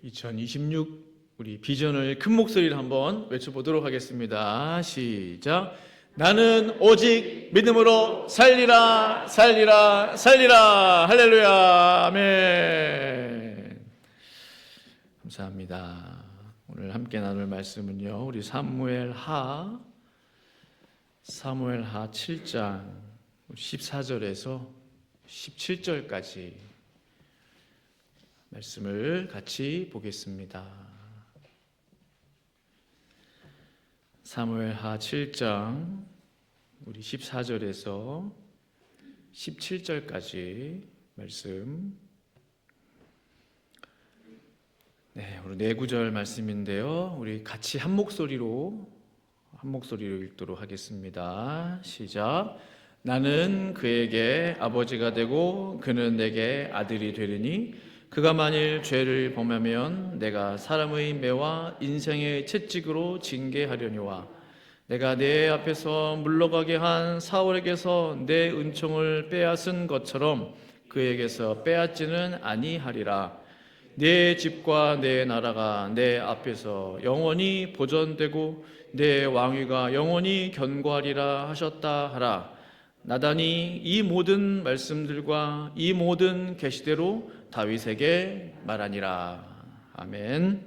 2026 우리 비전을 큰 목소리를 한번 외쳐보도록 하겠습니다. 시작. 나는 오직 믿음으로 살리라, 살리라, 살리라. 할렐루야. 아멘. 감사합니다. 오늘 함께 나눌 말씀은요, 우리 사무엘하 7장 14절에서 17절까지 말씀을 같이 보겠습니다. 사무엘하 7장 우리 14절에서 17절까지 말씀. 네, 우리 네 구절 말씀인데요. 우리 같이 한 목소리로 읽도록 하겠습니다. 시작. 나는 그에게 아버지가 되고 그는 내게 아들이 되리니 그가 만일 죄를 범하면 내가 사람의 매와 인생의 채찍으로 징계하려니와 내가 내 앞에서 물러가게 한 사울에게서 내 은총을 빼앗은 것처럼 그에게서 빼앗지는 아니하리라. 내 집과 내 나라가 내 앞에서 영원히 보존되고 내 왕위가 영원히 견고하리라 하셨다 하라. 나단이 이 모든 말씀들과 이 모든 계시대로 다윗에게 말하니라. 아멘.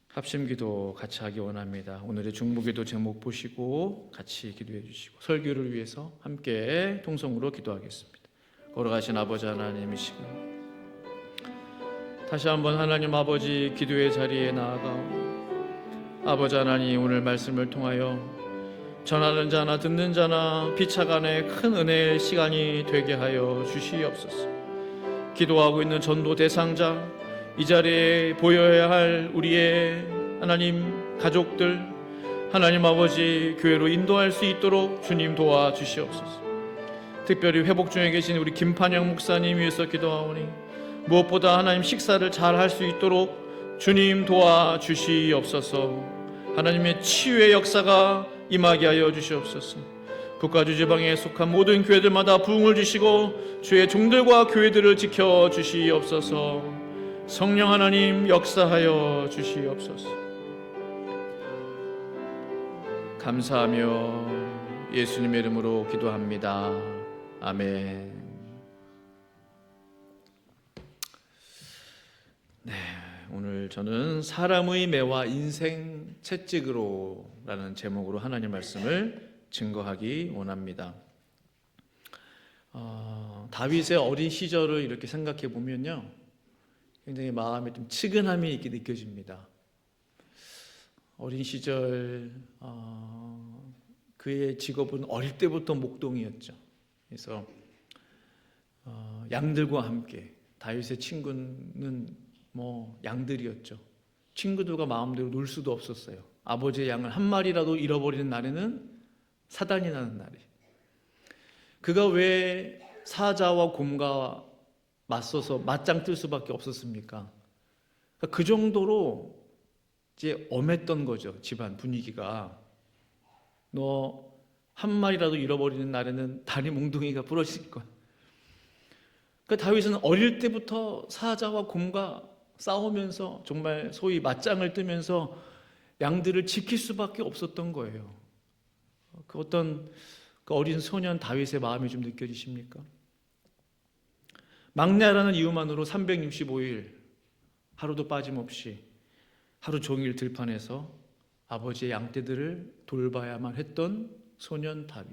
합심기도 같이 하기 원합니다. 오늘의 중보기도 제목 보시고 같이 기도해 주시고 설교를 위해서 함께 통성으로 기도하겠습니다. 걸어가신 아버지 하나님이시고 다시 한번 하나님 아버지 기도의 자리에 나아가오. 아버지 하나님, 오늘 말씀을 통하여 전하는 자나 듣는 자나 피차간에 큰 은혜의 시간이 되게 하여 주시옵소서. 기도하고 있는 전도 대상자, 이 자리에 보여야 할 우리의 하나님 가족들, 하나님 아버지 교회로 인도할 수 있도록 주님 도와주시옵소서. 특별히 회복 중에 계신 우리 김판영 목사님 위해서 기도하오니 무엇보다 하나님 식사를 잘 할 수 있도록 주님 도와주시옵소서. 하나님의 치유의 역사가 임하게 하여 주시옵소서. 북가주 지방에 속한 모든 교회들마다 부흥을 주시고 주의 종들과 교회들을 지켜 주시옵소서. 성령 하나님 역사하여 주시옵소서. 감사하며 예수님의 이름으로 기도합니다. 아멘. 네, 오늘 저는 사람의 매와 인생 채찍으로 라는 제목으로 하나님 말씀을 증거하기 원합니다. 다윗의 어린 시절을 이렇게 생각해 보면요, 굉장히 마음에 좀 측은함이 있게 느껴집니다. 어린 시절 그의 직업은 어릴 때부터 목동이었죠. 그래서 양들과 함께, 다윗의 친구는 양들이었죠. 친구들과 마음대로 놀 수도 없었어요. 아버지의 양을 한 마리라도 잃어버리는 날에는 사단이 나는 날이. 그가 왜 사자와 곰과 맞서서 맞짱 뜰 수밖에 없었습니까? 그 정도로 이제 엄했던 거죠. 집안 분위기가. 너 한 마리라도 잃어버리는 날에는 다리 몽둥이가 부러질 거야. 그러니까 다윗은 어릴 때부터 사자와 곰과 싸우면서 정말 소위 맞짱을 뜨면서 양들을 지킬 수밖에 없었던 거예요. 그 어떤 그 어린 소년 다윗의 마음이 좀 느껴지십니까? 막내라는 이유만으로 365일 하루도 빠짐없이 하루 종일 들판에서 아버지의 양떼들을 돌봐야만 했던 소년 다윗.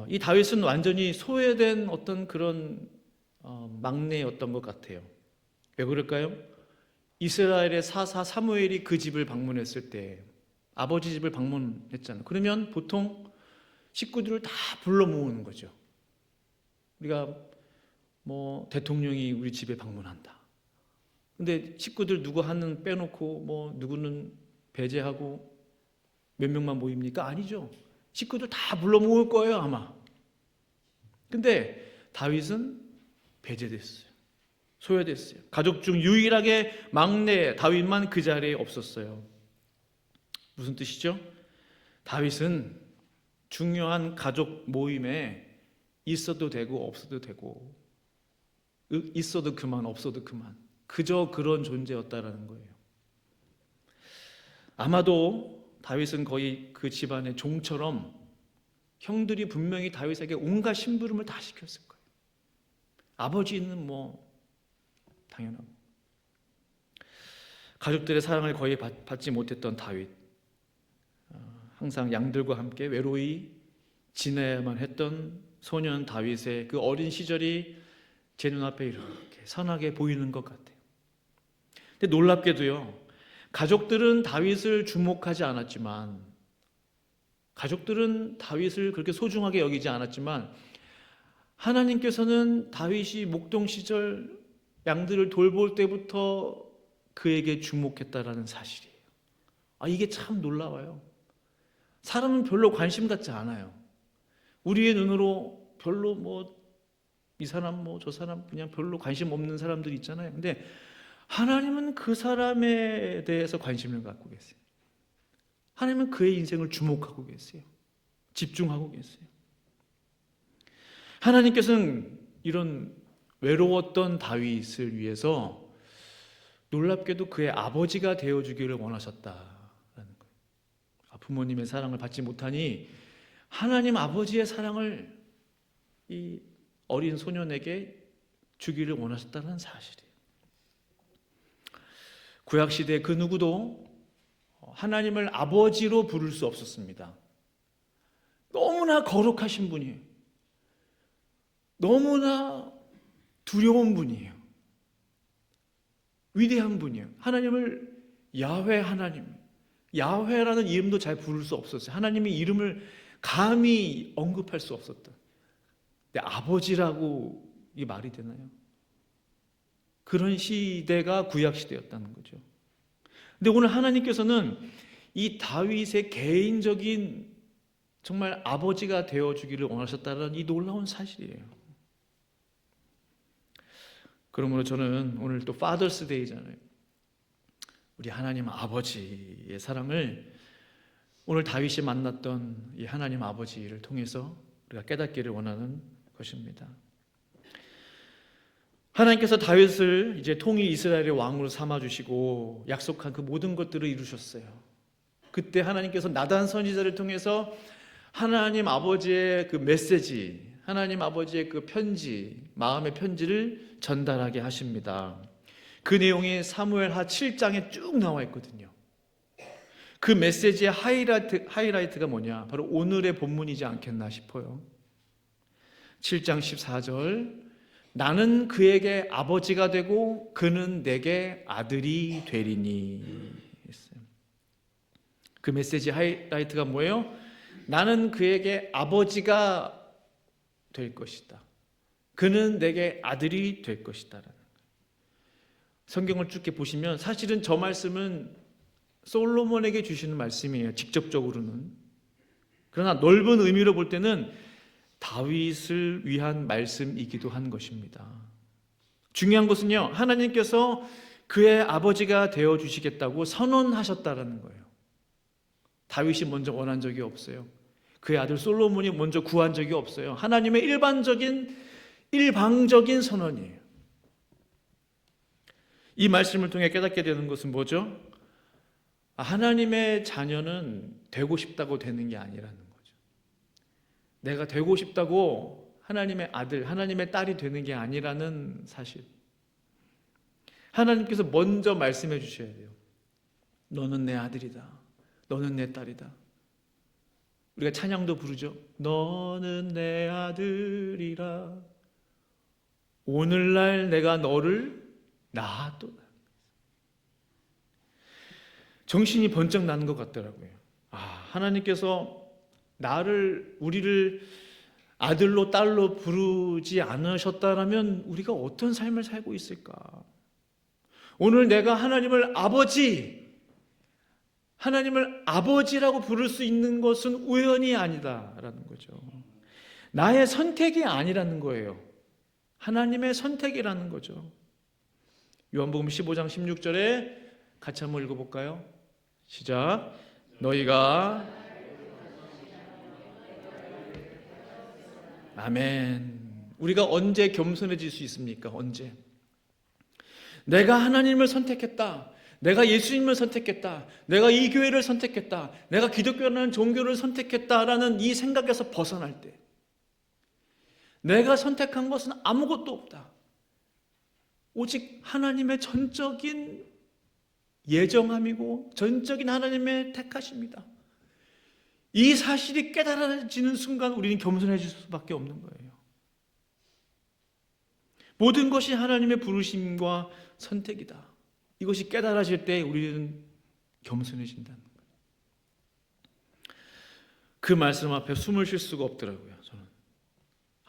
이 다윗은 완전히 소외된 어떤 그런 막내였던 것 같아요. 왜 그럴까요? 이스라엘의 사사 사무엘이 그 집을 방문했을 때, 아버지 집을 방문했잖아요. 그러면 보통 식구들을 다 불러 모으는 거죠. 우리가 대통령이 우리 집에 방문한다. 근데 식구들 누구 하는 빼놓고 누구는 배제하고 몇 명만 모입니까? 아니죠. 식구들 다 불러 모을 거예요, 아마. 근데 다윗은 배제됐어요. 소외됐어요. 가족 중 유일하게 막내 다윗만 그 자리에 없었어요. 무슨 뜻이죠? 다윗은 중요한 가족 모임에 있어도 되고 없어도 되고, 있어도 그만, 없어도 그만. 그저 그런 존재였다라는 거예요. 아마도 다윗은 거의 그 집안의 종처럼 형들이 분명히 다윗에게 온갖 심부름을 다 시켰을 거예요. 아버지는 뭐 당연하고. 가족들의 사랑을 거의 받지 못했던 다윗, 항상 양들과 함께 외로이 지내야만 했던 소년 다윗의 그 어린 시절이 제 눈앞에 이렇게 선하게 보이는 것 같아요. 근데 놀랍게도요, 가족들은 다윗을 주목하지 않았지만, 가족들은 다윗을 그렇게 소중하게 여기지 않았지만, 하나님께서는 다윗이 목동 시절 양들을 돌볼 때부터 그에게 주목했다라는 사실이에요. 이게 참 놀라워요. 사람은 별로 관심 갖지 않아요. 우리의 눈으로 별로 이 사람 저 사람 그냥 별로 관심 없는 사람들 있잖아요. 근데 하나님은 그 사람에 대해서 관심을 갖고 계세요. 하나님은 그의 인생을 주목하고 계세요. 집중하고 계세요. 하나님께서는 이런 외로웠던 다윗을 위해서 놀랍게도 그의 아버지가 되어주기를 원하셨다라는 거예요. 부모님의 사랑을 받지 못하니 하나님 아버지의 사랑을 이 어린 소년에게 주기를 원하셨다는 사실이에요. 구약시대 그 누구도 하나님을 아버지로 부를 수 없었습니다. 너무나 거룩하신 분이에요. 너무나 두려운 분이에요. 위대한 분이에요. 하나님을 야훼 하나님, 야훼라는 이름도 잘 부를 수 없었어요. 하나님의 이름을 감히 언급할 수 없었다. 근데 아버지라고 이게 말이 되나요? 그런 시대가 구약 시대였다는 거죠. 근데 오늘 하나님께서는 이 다윗의 개인적인 정말 아버지가 되어주기를 원하셨다는 이 놀라운 사실이에요. 그러므로 저는 오늘 또 파더스 데이잖아요. 우리 하나님 아버지의 사랑을 오늘 다윗이 만났던 이 하나님 아버지를 통해서 우리가 깨닫기를 원하는 것입니다. 하나님께서 다윗을 이제 통일 이스라엘의 왕으로 삼아주시고 약속한 그 모든 것들을 이루셨어요. 그때 하나님께서 나단 선지자를 통해서 하나님 아버지의 그 메시지, 하나님 아버지의 그 편지, 마음의 편지를 전달하게 하십니다. 그 내용이 사무엘하 7장에 쭉 나와 있거든요. 그 메시지의 하이라이트가 뭐냐? 바로 오늘의 본문이지 않겠나 싶어요. 7장 14절, 나는 그에게 아버지가 되고 그는 내게 아들이 되리니 했어요. 그 메시지 하이라이트가 뭐예요? 나는 그에게 아버지가 될 것이다. 그는 내게 아들이 될 것이다. 성경을 쭉 보시면 사실은 저 말씀은 솔로몬에게 주시는 말씀이에요. 직접적으로는. 그러나 넓은 의미로 볼 때는 다윗을 위한 말씀이기도 한 것입니다. 중요한 것은요, 하나님께서 그의 아버지가 되어주시겠다고 선언하셨다는 거예요. 다윗이 먼저 원한 적이 없어요. 그의 아들 솔로몬이 먼저 구한 적이 없어요. 하나님의 일방적인 선언이에요. 이 말씀을 통해 깨닫게 되는 것은 뭐죠? 하나님의 자녀는 되고 싶다고 되는 게 아니라는 거죠. 내가 되고 싶다고 하나님의 아들, 하나님의 딸이 되는 게 아니라는 사실. 하나님께서 먼저 말씀해 주셔야 돼요. 너는 내 아들이다. 너는 내 딸이다. 우리가 찬양도 부르죠. 너는 내 아들이라. 오늘날 내가 너를 낳았도다. 정신이 번쩍 나는 것 같더라고요. 하나님께서 우리를 아들로 딸로 부르지 않으셨다라면 우리가 어떤 삶을 살고 있을까? 오늘 내가 하나님을 아버지라고 부를 수 있는 것은 우연이 아니다라는 거죠. 나의 선택이 아니라는 거예요. 하나님의 선택이라는 거죠. 요한복음 15장 16절에 같이 한번 읽어볼까요? 시작. 너희가 아멘. 우리가 언제 겸손해질 수 있습니까? 언제? 내가 하나님을 선택했다. 내가 예수님을 선택했다. 내가 이 교회를 선택했다. 내가 기독교라는 종교를 선택했다라는 이 생각에서 벗어날 때, 내가 선택한 것은 아무것도 없다. 오직 하나님의 전적인 예정함이고 전적인 하나님의 택하십니다. 이 사실이 깨달아지는 순간 우리는 겸손해질 수밖에 없는 거예요. 모든 것이 하나님의 부르심과 선택이다. 이것이 깨달아질 때 우리는 겸손해진다는 거예요. 그 말씀 앞에 숨을 쉴 수가 없더라고요. 저는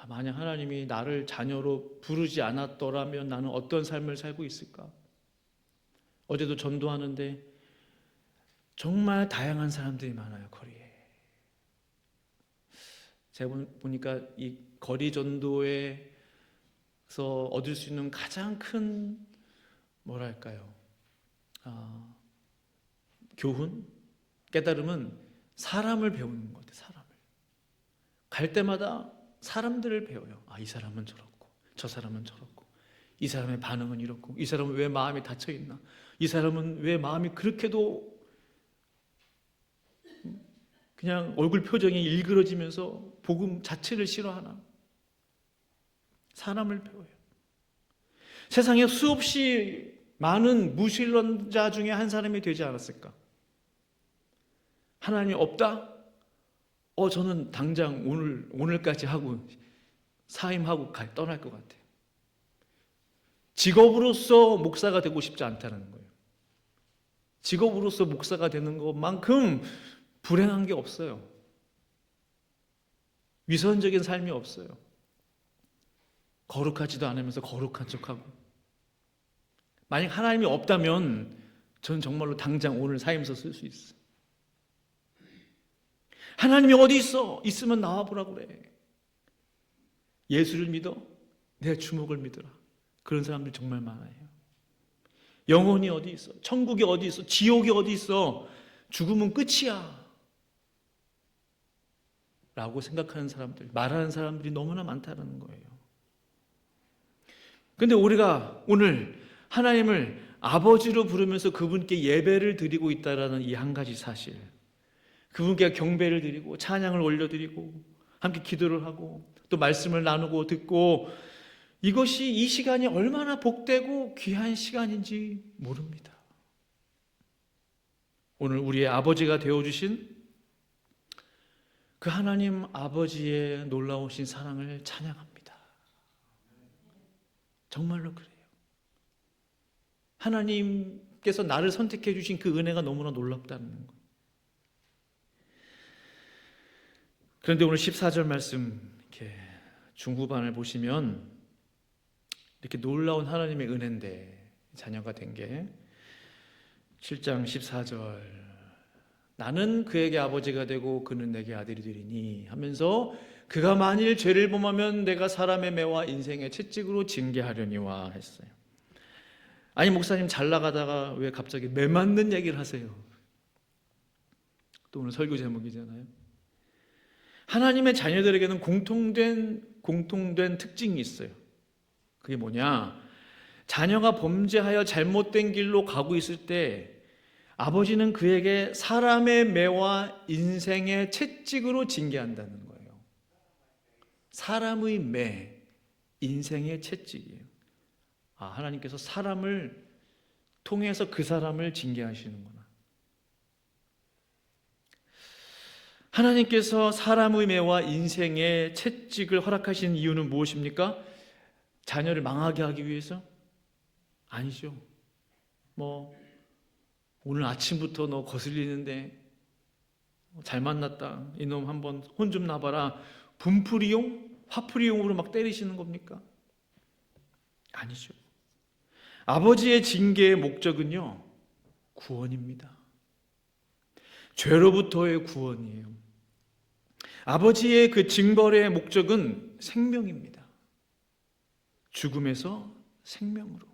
만약 하나님이 나를 자녀로 부르지 않았더라면 나는 어떤 삶을 살고 있을까? 어제도 전도하는데 정말 다양한 사람들이 많아요. 거리에. 제가 보니까 이 거리 전도에서 얻을 수 있는 가장 큰 교훈, 깨달음은 사람을 배우는 것 같아요. 사람을. 갈 때마다 사람들을 배워요. 이 사람은 저렇고 저 사람은 저렇고 이 사람의 반응은 이렇고 이 사람은 왜 마음이 닫혀 있나, 이 사람은 왜 마음이 그렇게도 그냥 얼굴 표정이 일그러지면서 복음 자체를 싫어하나. 사람을 배워요. 세상에 수없이 많은 무신론자 중에 한 사람이 되지 않았을까? 하나님이 없다? 저는 당장 오늘까지 하고 사임하고 떠날 것 같아요. 직업으로서 목사가 되고 싶지 않다는 거예요. 직업으로서 목사가 되는 것만큼 불행한 게 없어요. 위선적인 삶이 없어요. 거룩하지도 않으면서 거룩한 척하고. 만약 하나님이 없다면 저는 정말로 당장 오늘 사임서 쓸 수 있어요. 하나님이 어디 있어? 있으면 나와보라 그래. 예수를 믿어? 내 주목을 믿어라. 그런 사람들 정말 많아요. 영혼이 어디 있어? 천국이 어디 있어? 지옥이 어디 있어? 죽으면 끝이야 라고 생각하는 사람들, 말하는 사람들이 너무나 많다는 거예요. 그런데 우리가 오늘 하나님을 아버지로 부르면서 그분께 예배를 드리고 있다는 이 한 가지 사실, 그분께 경배를 드리고 찬양을 올려드리고 함께 기도를 하고 또 말씀을 나누고 듣고, 이것이 이 시간이 얼마나 복되고 귀한 시간인지 모릅니다. 오늘 우리의 아버지가 되어주신 그 하나님 아버지의 놀라우신 사랑을 찬양합니다. 정말로 그래요. 하나님께서 나를 선택해 주신 그 은혜가 너무나 놀랍다는 것. 그런데 오늘 14절 말씀 이렇게 중후반을 보시면 이렇게 놀라운 하나님의 은혜인데, 자녀가 된 게 7장 14절, 나는 그에게 아버지가 되고 그는 내게 아들이 되리니 하면서, 그가 만일 죄를 범하면 내가 사람의 매와 인생의 채찍으로 징계하려니와 했어요. 아니 목사님 잘 나가다가 왜 갑자기 매 맞는 얘기를 하세요? 또 오늘 설교 제목이잖아요. 하나님의 자녀들에게는 공통된 특징이 있어요. 그게 뭐냐? 자녀가 범죄하여 잘못된 길로 가고 있을 때 아버지는 그에게 사람의 매와 인생의 채찍으로 징계한다는 거예요. 사람의 매, 인생의 채찍이에요. 하나님께서 사람을 통해서 그 사람을 징계하시는구나. 하나님께서 사람의 매와 인생의 채찍을 허락하신 이유는 무엇입니까? 자녀를 망하게 하기 위해서? 아니죠. 오늘 아침부터 너 거슬리는데 잘 만났다, 이놈 한번 혼 좀 나봐라, 분풀이용, 화풀이용으로 막 때리시는 겁니까? 아니죠. 아버지의 징계의 목적은요, 구원입니다. 죄로부터의 구원이에요. 아버지의 그 징벌의 목적은 생명입니다. 죽음에서 생명으로.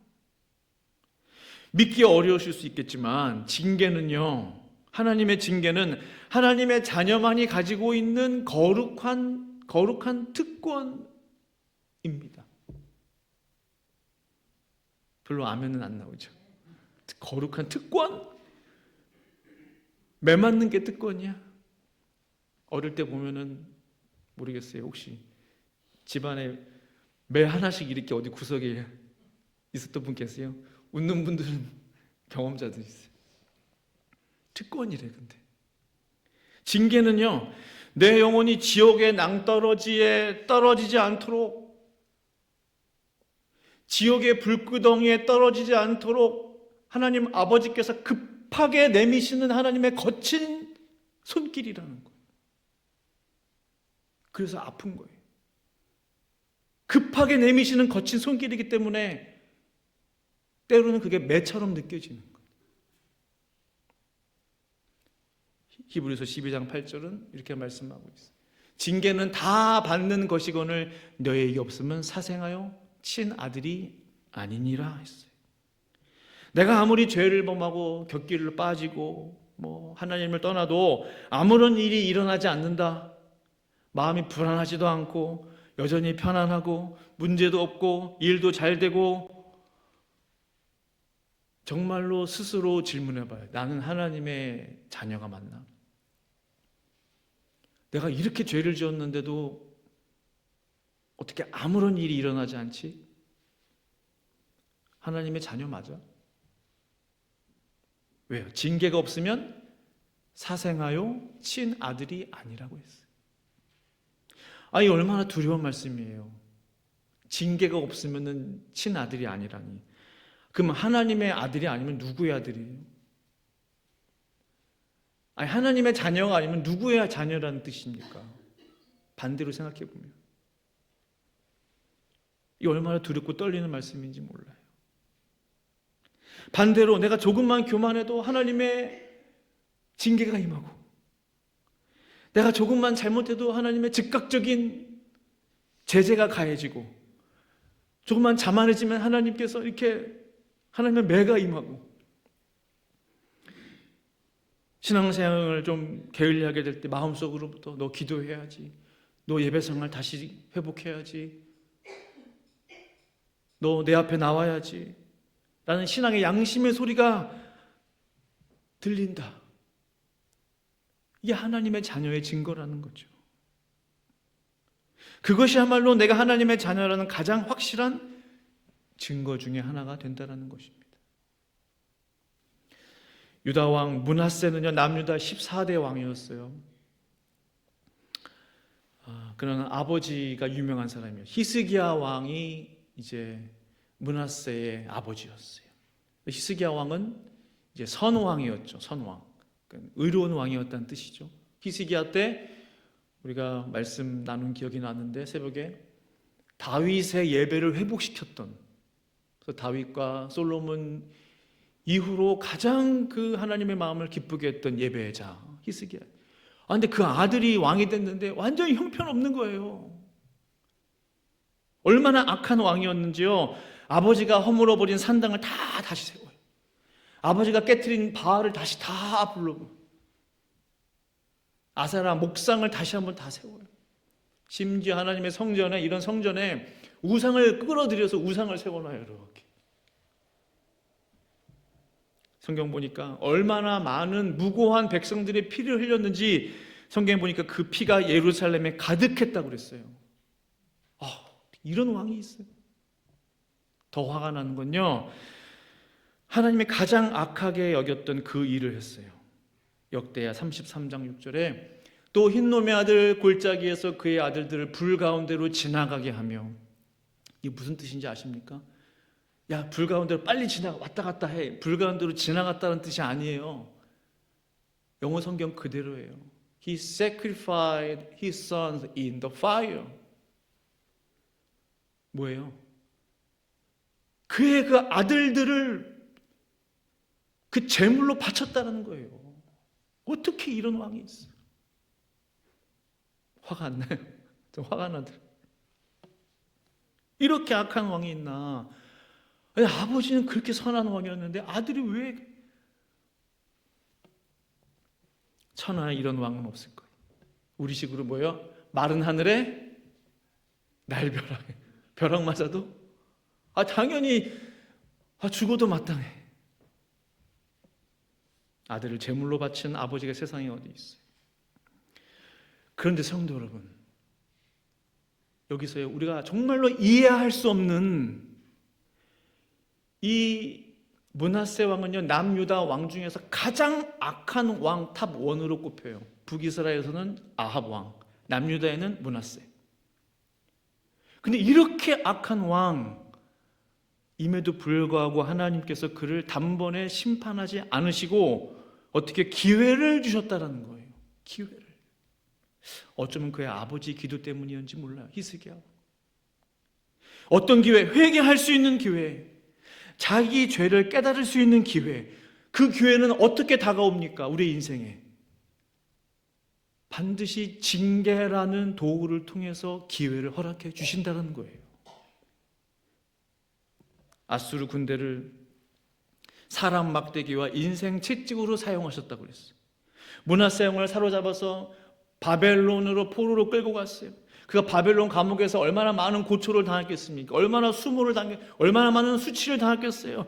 믿기 어려우실 수 있겠지만 징계는요, 하나님의 징계는 하나님의 자녀만이 가지고 있는 거룩한 특권이에요. 별로 아멘은 안 나오죠. 거룩한 특권? 매 맞는 게 특권이야? 어릴 때 보면은 모르겠어요. 혹시 집안에 매 하나씩 이렇게 어디 구석에 있었던 분 계세요? 웃는 분들은 경험자들 있어요. 특권이래. 근데 징계는요, 내 영혼이 지옥의 낭떠러지에 떨어지지 않도록, 지옥의 불구덩이에 떨어지지 않도록 하나님 아버지께서 급하게 내미시는 하나님의 거친 손길이라는 거예요. 그래서 아픈 거예요. 급하게 내미시는 거친 손길이기 때문에 때로는 그게 매처럼 느껴지는 거예요. 히브리서 12장 8절은 이렇게 말씀하고 있어요. 징계는 다 받는 것이거늘 너에게 없으면 사생하여 친아들이 아니니라 했어요. 내가 아무리 죄를 범하고 곁길로 빠지고 하나님을 떠나도 아무런 일이 일어나지 않는다, 마음이 불안하지도 않고 여전히 편안하고 문제도 없고 일도 잘 되고, 정말로 스스로 질문해봐요. 나는 하나님의 자녀가 맞나? 내가 이렇게 죄를 지었는데도 어떻게 아무런 일이 일어나지 않지? 하나님의 자녀 맞아? 왜요? 징계가 없으면 사생하여 친아들이 아니라고 했어요. 이 얼마나 두려운 말씀이에요. 징계가 없으면 친아들이 아니라니. 그럼 하나님의 아들이 아니면 누구의 아들이에요? 하나님의 자녀가 아니면 누구의 자녀라는 뜻입니까? 반대로 생각해 보면 이 얼마나 두렵고 떨리는 말씀인지 몰라요. 반대로 내가 조금만 교만해도 하나님의 징계가 임하고, 내가 조금만 잘못해도 하나님의 즉각적인 제재가 가해지고, 조금만 자만해지면 하나님께서 이렇게 하나님의 매가 임하고, 신앙생활을 좀 게을리하게 될 때 마음속으로부터 너 기도해야지, 너 예배생활 다시 회복해야지, 너 내 앞에 나와야지 라는 신앙의 양심의 소리가 들린다. 이게 하나님의 자녀의 증거라는 거죠. 그것이야말로 내가 하나님의 자녀라는 가장 확실한 증거 중에 하나가 된다는 것입니다. 유다 왕 므낫세는요, 남유다 14대 왕이었어요. 그러나 아버지가 유명한 사람이에요. 히스기야 왕이 이제 므낫세의 아버지였어요. 히스기야 왕은 이제 선왕이었죠. 선왕. 그러니까 의로운 왕이었다는 뜻이죠. 히스기야 때 우리가 말씀 나눈 기억이 나는데, 새벽에 다윗의 예배를 회복시켰던, 그래서 다윗과 솔로몬 이후로 가장 그 하나님의 마음을 기쁘게 했던 예배자 히스기야. 근데 그 아들이 왕이 됐는데 완전히 형편없는 거예요. 얼마나 악한 왕이었는지요. 아버지가 허물어버린 산당을 다 다시 세워요. 아버지가 깨트린 바알을 다시 다 불러고, 아세라 목상을 다시 한번 다 세워요. 심지어 하나님의 성전에, 이런 성전에 우상을 끌어들여서 우상을 세워놔요. 이렇게. 성경 보니까 얼마나 많은 무고한 백성들의 피를 흘렸는지 성경 보니까 그 피가 예루살렘에 가득했다고 그랬어요. 이런 왕이 있어요. 더 화가 나는 건요, 하나님이 가장 악하게 여겼던 그 일을 했어요. 역대하 33장 6절에 또 흰놈의 아들 골짜기에서 그의 아들들을 불 가운데로 지나가게 하며, 이게 무슨 뜻인지 아십니까? 야, 불 가운데로 빨리 왔다 갔다 해. 불 가운데로 지나갔다는 뜻이 아니에요. 영어 성경 그대로예요. He sacrificed his sons in the fire. 뭐예요? 그의 그 아들들을 그 제물로 바쳤다는 거예요. 어떻게 이런 왕이 있어요? 화가 안 나요? 좀 화가 나더라고요. 이렇게 악한 왕이 있나? 아니, 아버지는 그렇게 선한 왕이었는데 아들이 왜? 천하에 이런 왕은 없을 거예요. 우리식으로 뭐예요? 마른 하늘에 날벼락에 벼락 맞아도 당연히 죽어도 마땅해. 아들을 제물로 바친 아버지가 세상에 어디 있어요. 그런데 성도 여러분, 여기서 우리가 정말로 이해할 수 없는 이 므낫세 왕은요, 남유다 왕 중에서 가장 악한 왕 탑 1으로 꼽혀요. 북이스라엘에서는 아합 왕, 남유다에는 므낫세. 근데 이렇게 악한 왕임에도 불구하고 하나님께서 그를 단번에 심판하지 않으시고 어떻게 기회를 주셨다라는 거예요. 기회를. 어쩌면 그의 아버지 기도 때문이었는지 몰라요. 히스기야. 어떤 기회? 회개할 수 있는 기회, 자기 죄를 깨달을 수 있는 기회. 그 기회는 어떻게 다가옵니까? 우리 인생에 반드시 징계라는 도구를 통해서 기회를 허락해 주신다는 거예요. 아수르 군대를 사람 막대기와 인생 채찍으로 사용하셨다고 그랬어요. 므낫세 왕을 사로잡아서 바벨론으로 포로로 끌고 갔어요. 그가 바벨론 감옥에서 얼마나 많은 고초를 당했겠습니까? 얼마나 수모를 당했, 얼마나 많은 수치를 당했겠어요?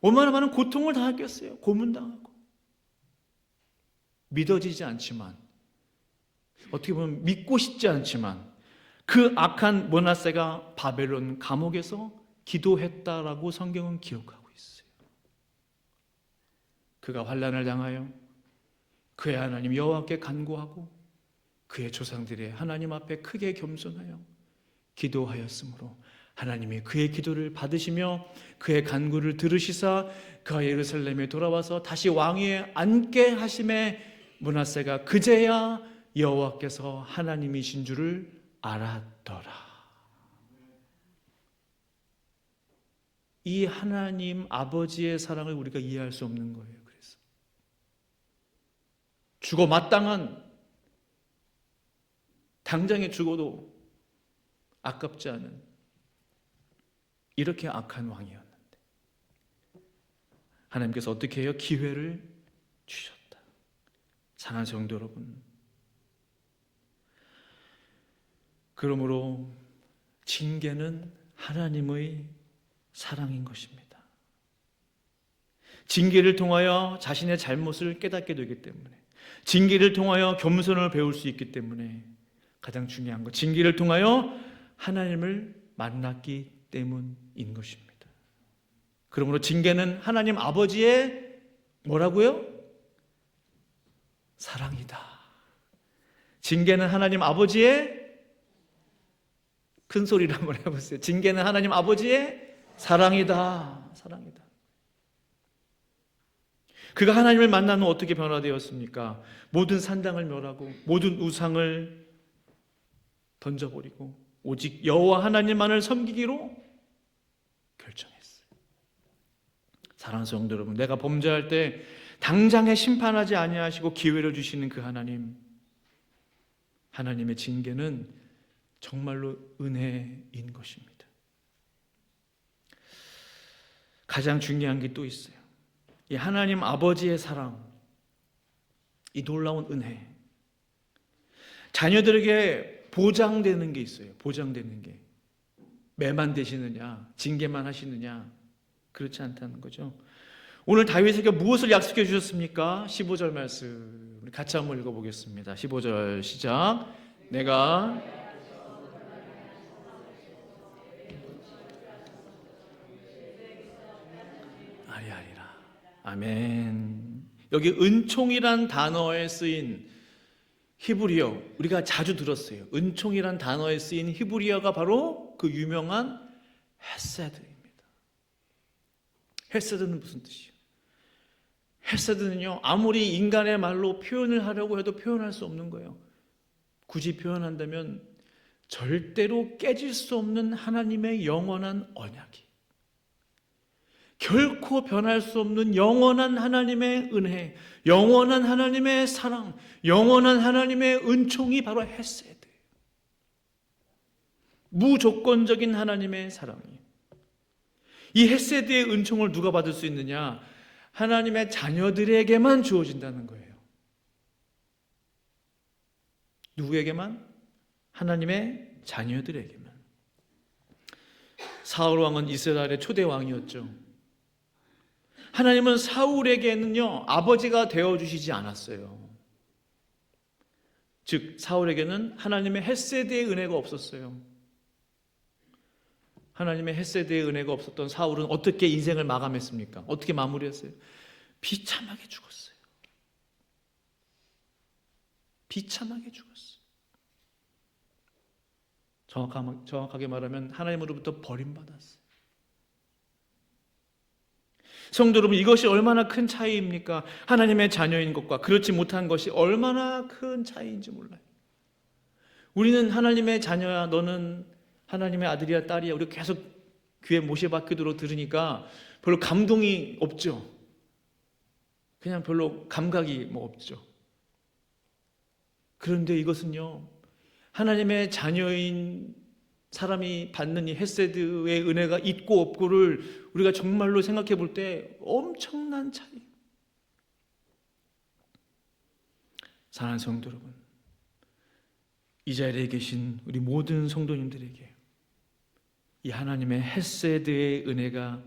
얼마나 많은 고통을 당했겠어요? 고문당하고. 믿어지지 않지만, 어떻게 보면 믿고 싶지 않지만, 그 악한 므낫세가 바벨론 감옥에서 기도했다라고 성경은 기록하고 있어요. 그가 환난을 당하여 그의 하나님 여호와께 간구하고 그의 조상들의 하나님 앞에 크게 겸손하여 기도하였으므로 하나님이 그의 기도를 받으시며 그의 간구를 들으시사 그가 예루살렘에 돌아와서 다시 왕위에 앉게 하심에 므낫세가 그제야 여호와께서 하나님이신 줄을 알았더라. 이 하나님 아버지의 사랑을 우리가 이해할 수 없는 거예요. 그래서 죽어 마땅한, 당장에 죽어도 아깝지 않은 이렇게 악한 왕이었는데 하나님께서 어떻게 해요? 기회를 주셨다. 사랑하는 성도 여러분, 그러므로 징계는 하나님의 사랑인 것입니다. 징계를 통하여 자신의 잘못을 깨닫게 되기 때문에, 징계를 통하여 겸손을 배울 수 있기 때문에, 가장 중요한 것, 징계를 통하여 하나님을 만났기 때문인 것입니다. 그러므로 징계는 하나님 아버지의 뭐라고요? 사랑이다. 징계는 하나님 아버지의, 큰 소리로 한번 해보세요. 징계는 하나님 아버지의 사랑이다. 사랑이다. 그가 하나님을 만난 후 어떻게 변화되었습니까? 모든 산당을 멸하고 모든 우상을 던져버리고 오직 여호와 하나님만을 섬기기로 결정했어요. 사랑하는 성도 여러분, 내가 범죄할 때 당장에 심판하지 아니하시고 기회를 주시는 그 하나님, 하나님의 징계는 정말로 은혜인 것입니다. 가장 중요한 게 또 있어요. 이 하나님 아버지의 사랑, 이 놀라운 은혜, 자녀들에게 보장되는 게 있어요. 보장되는 게. 매만 되시느냐, 징계만 하시느냐, 그렇지 않다는 거죠. 오늘 다윗에게 무엇을 약속해 주셨습니까? 15절 말씀 우리 같이 한번 읽어보겠습니다. 15절 시작. 내가 아리아리라. 아멘. 여기 은총이란 단어에 쓰인 히브리어, 우리가 자주 들었어요. 은총이란 단어에 쓰인 히브리어가 바로 그 유명한 헤세드입니다. 헤세드는 무슨 뜻이에요? 헤세드는요, 아무리 인간의 말로 표현을 하려고 해도 표현할 수 없는 거예요. 굳이 표현한다면 절대로 깨질 수 없는 하나님의 영원한 언약이, 결코 변할 수 없는 영원한 하나님의 은혜, 영원한 하나님의 사랑, 영원한 하나님의 은총이 바로 헤세드예요. 무조건적인 하나님의 사랑이에요. 이 헤세드의 은총을 누가 받을 수 있느냐? 하나님의 자녀들에게만 주어진다는 거예요. 누구에게만? 하나님의 자녀들에게만. 사울 왕은 이스라엘의 초대 왕이었죠. 하나님은 사울에게는요, 아버지가 되어주시지 않았어요. 즉 사울에게는 하나님의 헤세드의 은혜가 없었어요. 하나님의 헤세드의 은혜가 없었던 사울은 어떻게 인생을 마감했습니까? 어떻게 마무리했어요? 비참하게 죽었어요. 비참하게 죽었어요. 정확하게 말하면 하나님으로부터 버림받았어요. 성도 여러분, 이것이 얼마나 큰 차이입니까? 하나님의 자녀인 것과 그렇지 못한 것이 얼마나 큰 차이인지 몰라요. 우리는 하나님의 자녀야, 너는 하나님의 아들이야 딸이야, 우리 계속 귀에 못이 박히도록 들으니까 별로 감동이 없죠. 그냥 별로 감각이 없죠. 그런데 이것은요, 하나님의 자녀인 사람이 받는 이 헤세드의 은혜가 있고 없고를 우리가 정말로 생각해 볼 때 엄청난 차이. 사랑하는 성도 여러분, 이 자리에 계신 우리 모든 성도님들에게 이 하나님의 헤세드의 은혜가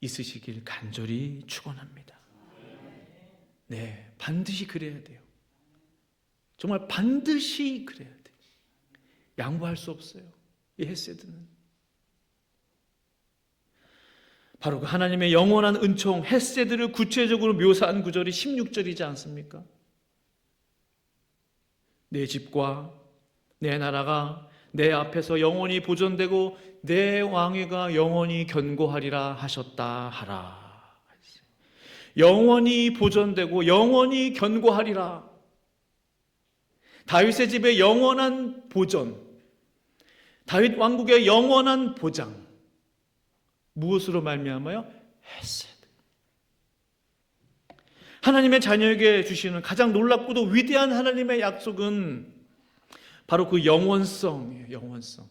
있으시길 간절히 축원합니다. 네, 반드시 그래야 돼요. 정말 반드시 그래야 돼요. 양보할 수 없어요. 이 헤세드는 바로 그 하나님의 영원한 은총 헤세드를 구체적으로 묘사한 구절이 16절이지 않습니까? 내 집과 내 나라가 내 앞에서 영원히 보존되고 내 왕위가 영원히 견고하리라 하셨다 하라. 영원히 보존되고 영원히 견고하리라. 다윗의 집의 영원한 보존, 다윗 왕국의 영원한 보장, 무엇으로 말미암아요? 헤세드. 하나님의 자녀에게 주시는 가장 놀랍고도 위대한 하나님의 약속은 바로 그 영원성이에요. 영원성,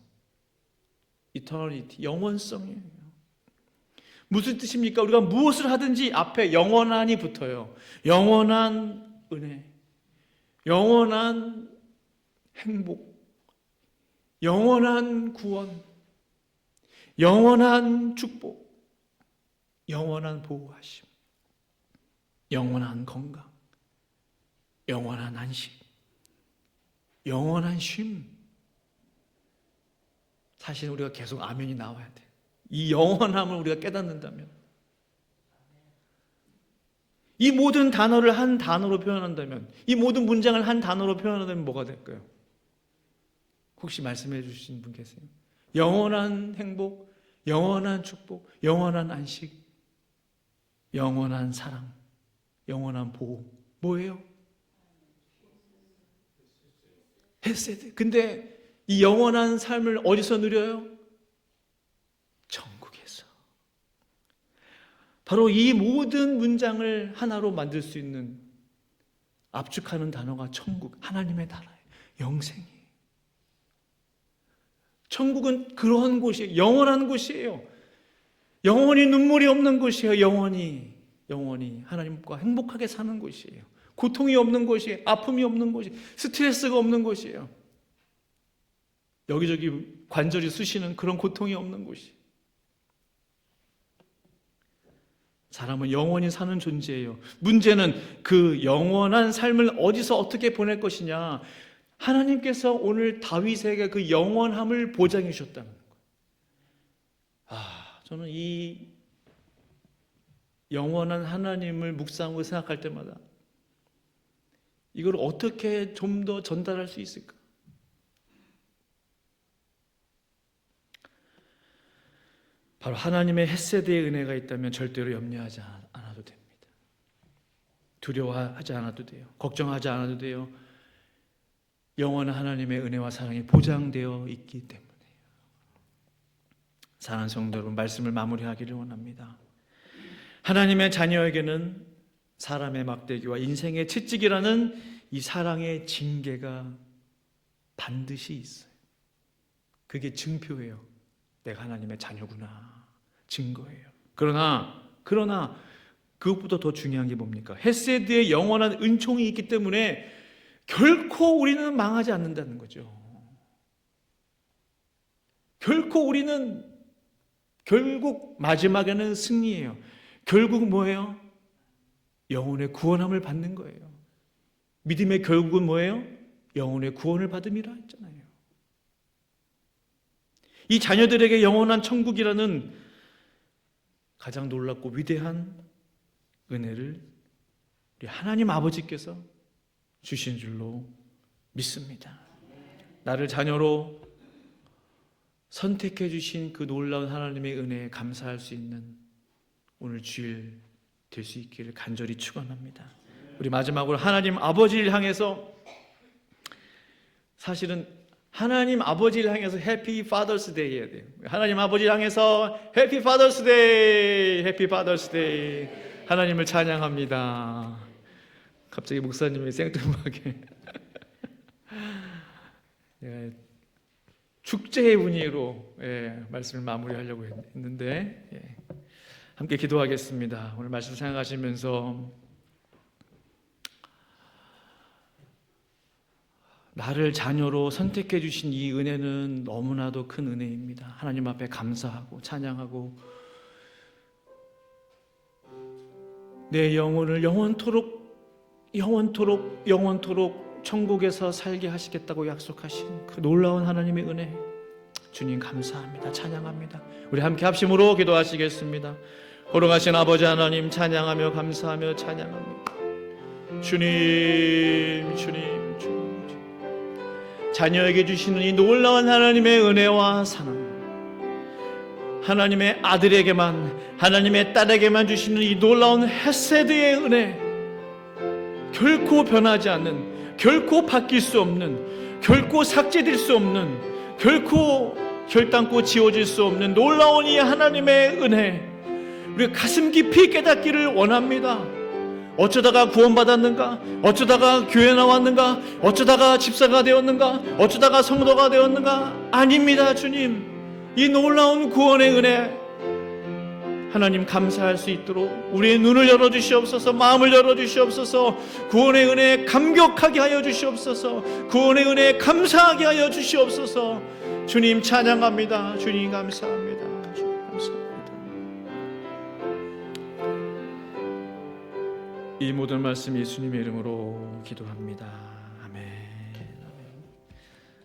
이터널리티, 영원성이에요. 무슨 뜻입니까? 우리가 무엇을 하든지 앞에 영원한이 붙어요. 영원한 은혜, 영원한 행복, 영원한 구원, 영원한 축복, 영원한 보호하심, 영원한 건강, 영원한 안식, 영원한 쉼. 사실 우리가 계속 아멘이 나와야 돼. 이 영원함을 우리가 깨닫는다면, 이 모든 단어를 한 단어로 표현한다면, 이 모든 문장을 한 단어로 표현한다면 뭐가 될까요? 혹시 말씀해 주신 분 계세요? 영원한 행복, 영원한 축복, 영원한 안식, 영원한 사랑, 영원한 보호. 뭐예요? 헤세드. 근데 이 영원한 삶을 어디서 누려요? 천국에서. 바로 이 모든 문장을 하나로 만들 수 있는, 압축하는 단어가 천국, 하나님의 나라예요. 영생이에요. 천국은 그러한 곳이에요. 영원한 곳이에요. 영원히 눈물이 없는 곳이에요. 영원히 하나님과 행복하게 사는 곳이에요. 고통이 없는 곳이에요. 아픔이 없는 곳이에요. 스트레스가 없는 곳이에요. 여기저기 관절이 쑤시는 그런 고통이 없는 곳이에요. 사람은 영원히 사는 존재예요. 문제는 그 영원한 삶을 어디서 어떻게 보낼 것이냐. 하나님께서 오늘 다윗에게 그 영원함을 보장해 주셨다는 거예요. 저는 이 영원한 하나님을 묵상하고 생각할 때마다 이걸 어떻게 좀 더 전달할 수 있을까? 바로 하나님의 헤세드의 은혜가 있다면 절대로 염려하지 않아도 됩니다. 두려워하지 않아도 돼요. 걱정하지 않아도 돼요. 영원한 하나님의 은혜와 사랑이 보장되어 있기 때문에요. 사랑하는 성도 여러분, 말씀을 마무리하기를 원합니다. 하나님의 자녀에게는 사람의 막대기와 인생의 채찍이라는 이 사랑의 징계가 반드시 있어요. 그게 증표예요. 내가 하나님의 자녀구나. 증거예요. 그러나 그것보다 더 중요한 게 뭡니까? 헤세드의 영원한 은총이 있기 때문에 결코 우리는 망하지 않는다는 거죠. 결코 우리는 결국 마지막에는 승리예요. 결국 뭐예요? 영혼의 구원함을 받는 거예요. 믿음의 결국은 뭐예요? 영혼의 구원을 받음이라 했잖아요. 이 자녀들에게 영원한 천국이라는 가장 놀랍고 위대한 은혜를 우리 하나님 아버지께서 주신 줄로 믿습니다. 나를 자녀로 선택해 주신 그 놀라운 하나님의 은혜에 감사할 수 있는 오늘 주일 될 수 있기를 간절히 축원합니다. 우리 마지막으로 하나님 아버지를 향해서, 사실은 하나님 아버지를 향해서 해피 파더스 데이 해야 돼요. 하나님 아버지를 향해서 해피 파더스 데이, 해피 파더스 데이. 하나님을 찬양합니다. 갑자기 목사님이 생뚱하게 축제의 분위기로 말씀을 마무리하려고 했는데, 함께 기도하겠습니다. 오늘 말씀 생각하시면서 나를 자녀로 선택해 주신 이 은혜는 너무나도 큰 은혜입니다. 하나님 앞에 감사하고 찬양하고 내 영혼을 영원토록 천국에서 살게 하시겠다고 약속하신 그 놀라운 하나님의 은혜, 주님 감사합니다. 찬양합니다. 우리 함께 합심으로 기도하시겠습니다. 걸어가신 아버지 하나님 찬양하며 감사하며 찬양합니다. 주님, 주님, 주님, 자녀에게 주시는 이 놀라운 하나님의 은혜와 사랑, 하나님의 아들에게만, 하나님의 딸에게만 주시는 이 놀라운 헤세드의 은혜, 결코 변하지 않는, 결코 바뀔 수 없는, 결코 삭제될 수 없는, 결코 결단코 지워질 수 없는 놀라운 이 하나님의 은혜, 우리 가슴 깊이 깨닫기를 원합니다. 어쩌다가 구원받았는가? 어쩌다가 교회 나왔는가? 어쩌다가 집사가 되었는가? 어쩌다가 성도가 되었는가? 아닙니다. 주님, 이 놀라운 구원의 은혜 하나님 감사할 수 있도록 우리의 눈을 열어주시옵소서, 마음을 열어주시옵소서, 구원의 은혜에 감격하게 하여 주시옵소서, 구원의 은혜에 감사하게 하여 주시옵소서. 주님 찬양합니다. 주님 감사합니다. 주님 감사합니다. 이 모든 말씀 예수님의 이름으로 기도합니다.